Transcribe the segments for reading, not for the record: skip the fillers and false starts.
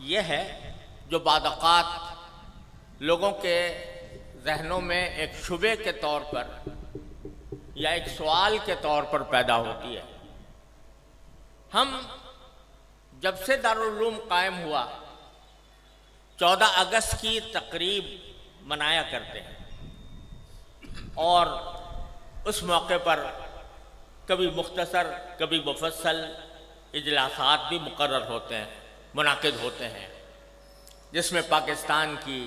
ये है जो बादक़ात लोगों के जहनों में एक शुबे के तौर पर या एक सवाल के तौर पर पैदा होती है। हम जब से दारुल उलूम कायम हुआ 14 अगस्त की तकरीब मनाया करते हैं और उस मौके पर कभी मुख्तसर कभी मुफस्सल इजलासात भी मुकर्रर होते हैं, मुनाकिद होते हैं, जिसमें पाकिस्तान की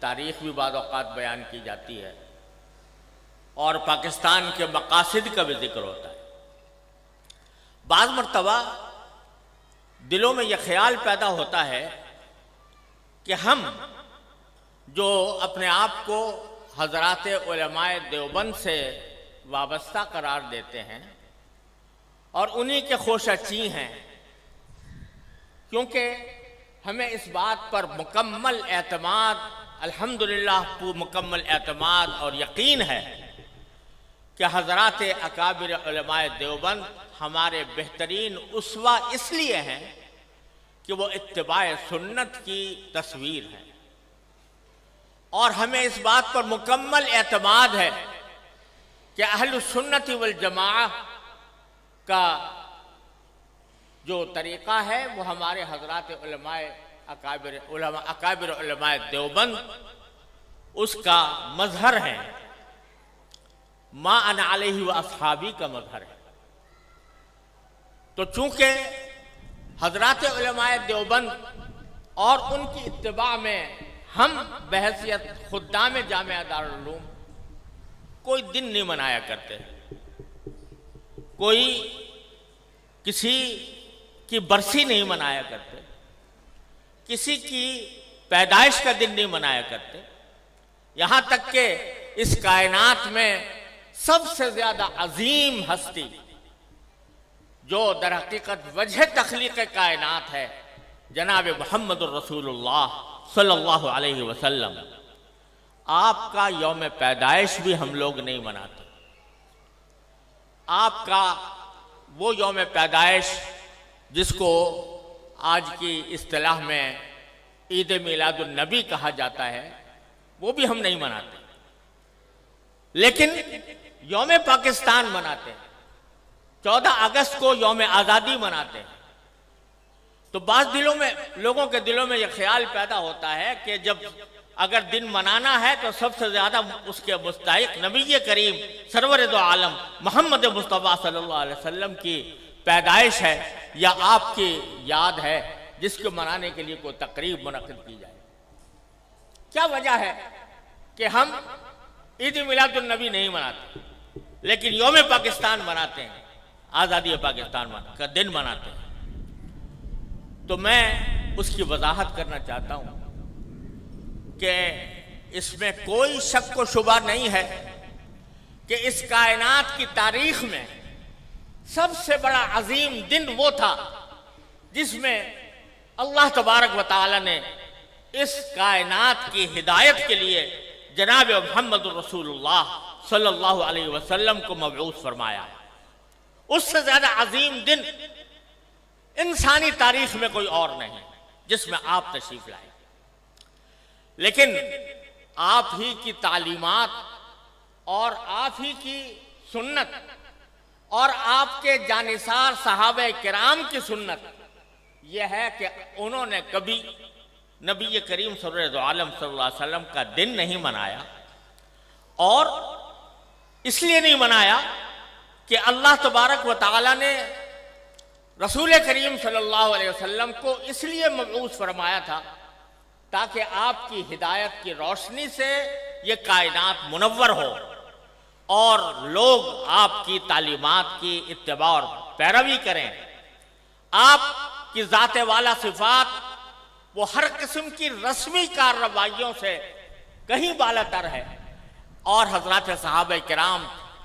तारीख़ भी बाद औक़ात बयान की जाती है और पाकिस्तान के मकासिद का भी जिक्र होता है। बाज़ मरतबा दिलों में यह ख्याल पैदा होता है कि हम जो अपने आप को हज़रात उलमाए देवबंद से वाबस्ता करार देते हैं और उन्हीं के खोशाची हैं, क्योंकि हमें इस बात पर मुकम्मल एतमाद, अल्हम्दुलिल्लाह मुकम्मल एतमाद और यकीन है कि हज़रात अकाबिर उलमाए देवबंद हमारे बेहतरीन उसवा इसलिए हैं कि वो इत्तिबाए सुन्नत की तस्वीर है और हमें इस बात पर मुकम्मल एतमाद है कि अहलुस सुन्नति वल जमाअह का जो तरीक़ा है वो हमारे हज़रात उलमाए अकाबिर उलमाए देवबंद उसका मजहर है, मा अना अलैहि व अस्हाबी का मजहर है। तो चूँकि हज़रात उलमाए देवबंद और उनकी इत्तिबा में हम बहैसियत खुद्दाम जामिया दारुल उलूम कोई दिन नहीं मनाया करते, कोई किसी की बरसी नहीं मनाया करते, किसी की पैदाइश का दिन नहीं मनाया करते। यहाँ तक कि इस कायनात में सबसे ज़्यादा अजीम हस्ती जो दर हकीकत वजह तख्लीक़ कायनात है, जनाब मुहम्मदुर रसूलुल्लाह सल्लल्लाहु अलैहि वसल्लम, आपका यौम पैदाइश भी हम लोग नहीं मनाते। आपका वो यौम पैदाइश जिसको आज की इस्तिलाह में ईद मिलादुन नबी कहा जाता है, वो भी हम नहीं मनाते, लेकिन यौम पाकिस्तान मनाते हैं। 14 अगस्त को यौम आज़ादी मनाते हैं। तो बाज़ लोगों के दिलों में यह ख्याल पैदा होता है कि जब अगर दिन मनाना है तो सबसे ज़्यादा उसके मुस्तहिक नबी करीम सरवर दो आलम मोहम्मद मुस्तफ़ा सल्लल्लाहु अलैहि वसल्लम की पैदाइश है या आपकी याद है, जिसको मनाने के लिए कोई तकरीब मुनक़िद की जाए। क्या वजह है कि हम ईद मिलादुन नबी नहीं मनाते लेकिन यौम पाकिस्तान मनाते हैं, आज़ादी पाकिस्तान का दिन मनाते हैं? तो मैं उसकी वजाहत करना चाहता हूँ कि इसमें कोई शक व शुबा नहीं है कि इस कायनात की तारीख में सबसे बड़ा अजीम दिन वो था जिसमें अल्लाह तबारक व तआला ने इस कायनात की हिदायत के लिए जनाब मुहम्मद रसूलुल्लाह सल्लल्लाहु अलैहि वसल्लम को मबऊस फरमाया। उससे ज़्यादा अजीम दिन इंसानी तारीख में कोई और नहीं जिसमें आप तशरीफ लाए। लेकिन आप ही की तालीमात और आप ही की सुन्नत और आपके जानिसार सहाबे किराम की सुन्नत यह है कि उन्होंने कभी नबी करीम सल्लल्लाहु अलैहि वसल्लम का दिन नहीं मनाया, और इसलिए नहीं मनाया कि अल्लाह तबारक व तआला ने रसूल करीम सल्लल्लाहु अलैहि वसल्लम को इसलिए मबऊस फरमाया था ताकि आपकी हिदायत की रोशनी से ये कायनात मुनव्वर हो और लोग आपकी तालीमात की इत्तिबा और पैरवी करें। आपकी ज़ात वाला सिफात वो हर किस्म की रस्मी कार्रवाइयों से कहीं बालातर है, और हजरत सहाबा किराम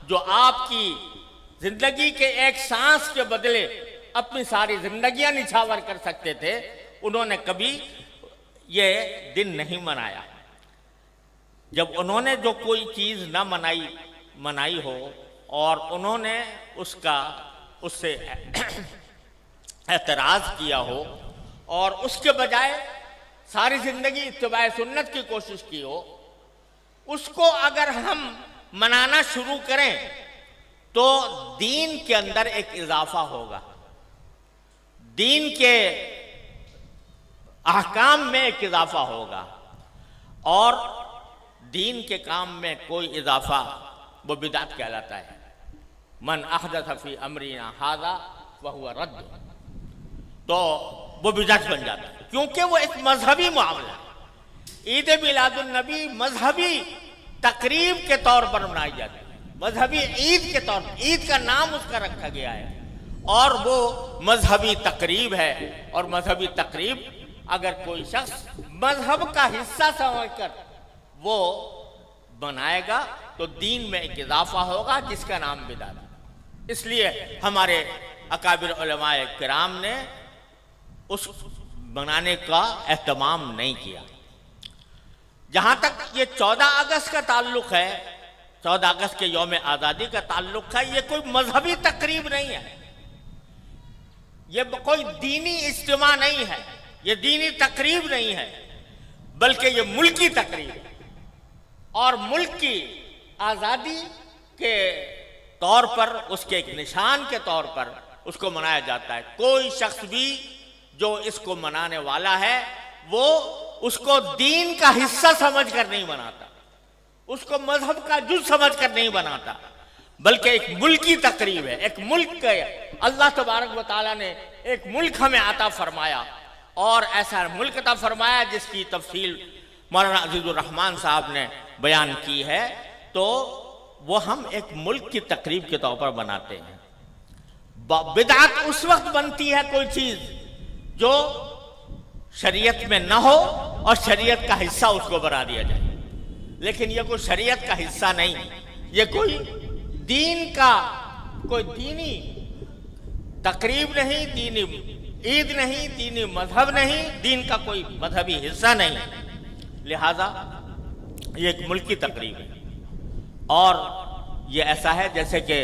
जो आपकी जिंदगी के एक सांस के बदले अपनी सारी जिंदगियां निछावर कर सकते थे, उन्होंने कभी ये दिन नहीं मनाया। जब उन्होंने जो कोई चीज़ न मनाई हो और उन्होंने उससे एतराज़ किया हो और उसके बजाय सारी जिंदगी इत्तिबाए सुन्नत की कोशिश की हो, उसको अगर हम मनाना शुरू करें तो दीन के अंदर एक इजाफा होगा, दीन के अहकाम में एक इजाफा होगा, और दीन के काम में कोई इजाफा वो बिदात कहलाता है। मन अहदथ फी अमरिना हादा वहुवा रद्द, तो वो बिदात बन जाता है, क्योंकि वो एक मजहबी मामला है। ईद मिलादुन नबी मजहबी तकरीब के तौर पर मनाई जाती है, मजहबी ईद के तौर पर, ईद का नाम उसका रखा गया है, और वो मजहबी तकरीब है। और मजहबी तकरीब अगर कोई शख्स मजहब का हिस्सा समझकर वो बनाएगा तो दीन में एक इजाफा होगा जिसका नाम बिदात है। इसलिए हमारे अकाबिर उलमाए किराम ने उस बनाने का एहतमाम नहीं किया। जहां तक ये 14 अगस्त का ताल्लुक है, 14 अगस्त के यौम आज़ादी का ताल्लुक है, ये कोई मजहबी तकरीब नहीं है, ये कोई दीनी इज्तिमा नहीं है, ये दीनी तकरीब नहीं है, बल्कि ये मुल्की तकरीब है। और मुल्क की आज़ादी के तौर पर, उसके एक निशान के तौर पर उसको मनाया जाता है। कोई शख्स भी जो इसको मनाने वाला है वो उसको दीन का हिस्सा समझकर नहीं मनाता, उसको मजहब का जुज़ समझकर नहीं बनाता, बल्कि एक मुल्की तकरीब है। एक मुल्क के अल्लाह तबारक व तआला ने एक मुल्क हमें अता फरमाया, और ऐसा मुल्क अता फरमाया जिसकी तफसील मौलाना अजीजुर रहमान साहब ने बयान की है, तो वो हम एक मुल्क की तकरीब के तौर पर बनाते हैं। बिदअत उस वक्त बनती है कोई चीज जो शरीयत में न हो और शरीयत का हिस्सा उसको बना दिया जाए, लेकिन ये कोई शरीयत का हिस्सा नहीं, ये कोई दीन का, कोई दीनी तकरीब नहीं, दीनी ईद नहीं, दीनी मजहब नहीं, दीन का कोई मजहबी हिस्सा नहीं। लिहाजा ये एक मुल्की तकरीब है। और ये ऐसा है जैसे कि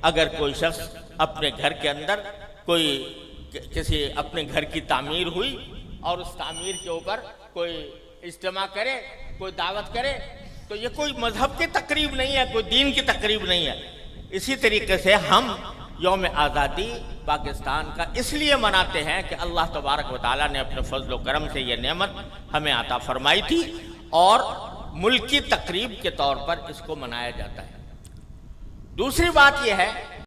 अगर कोई शख्स अपने घर के अंदर कोई किसी अपने घर की तामीर हुई और उस तामीर के ऊपर कोई इज्तिमा करे, कोई दावत करे, तो ये कोई मजहब की तकरीब नहीं है, कोई दीन की तकरीब नहीं है। इसी तरीके से हम यौम आज़ादी पाकिस्तान का इसलिए मनाते हैं कि अल्लाह तबारक व तआला ने अपने फजल व करम से ये नेमत हमें अता फरमाई थी, और मुल्की तकरीब के तौर पर इसको मनाया जाता है। दूसरी बात यह है